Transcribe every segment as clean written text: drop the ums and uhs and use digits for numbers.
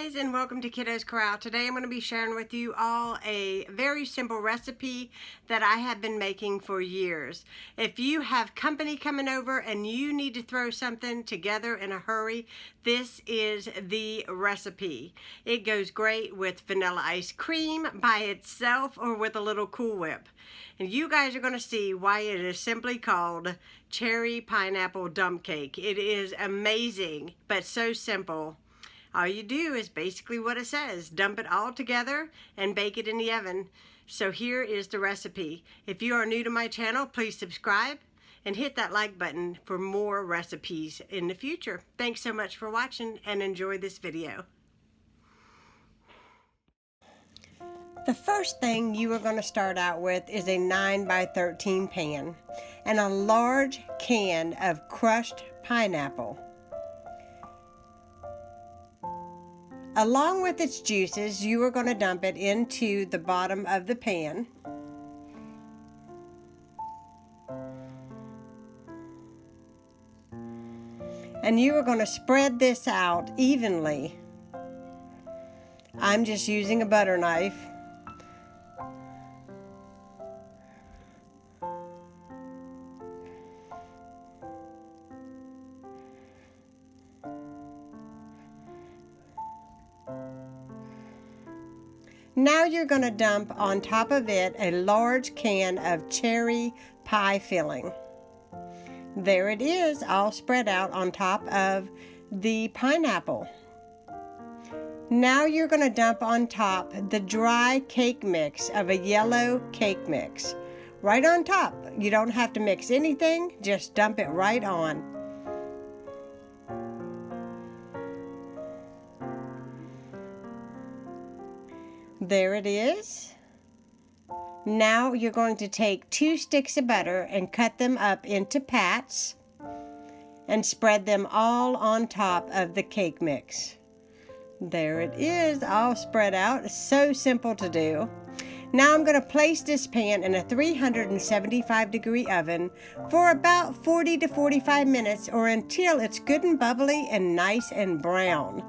guys, and welcome to Kiddo's Corral. Today I'm going to be sharing with you all a very simple recipe that I have been making for years. If you have company coming over and you need to throw something together in a hurry, this is the recipe. It goes great with vanilla ice cream by itself or with a little Cool Whip. And you guys are going to see why it is simply called cherry pineapple dump cake. It is amazing, but so simple. All you do is basically what it says. Dump it all together and bake it in the oven. So here is the recipe. If you are new to my channel, please subscribe and hit that like button for more recipes in the future. Thanks so much for watching and enjoy this video. The first thing you are going to start out with is a 9 by 13 pan and a large can of crushed pineapple. Along with its juices, you are going to dump it into the bottom of the pan. And you are going to spread this out evenly. I'm just using a butter knife. Now you're going to dump on top of it a large can of cherry pie filling. There it is, all spread out on top of the pineapple. Now you're going to dump on top the dry cake mix of a yellow cake mix. Right on top. You don't have to mix anything, just dump it right on. There it is. Now you're going to take 2 sticks of butter and cut them up into pats and spread them all on top of the cake mix. There it is, all spread out. It's so simple to do. Now I'm going to place this pan in a 375-degree oven for about 40 to 45 minutes or until it's good and bubbly and nice and brown.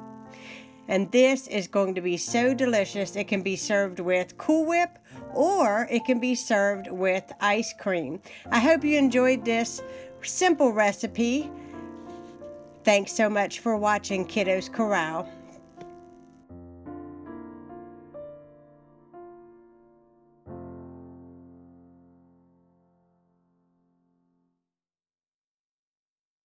And this is going to be so delicious. It can be served with Cool Whip or it can be served with ice cream. I hope you enjoyed this simple recipe. Thanks so much for watching Kiddo's Corral.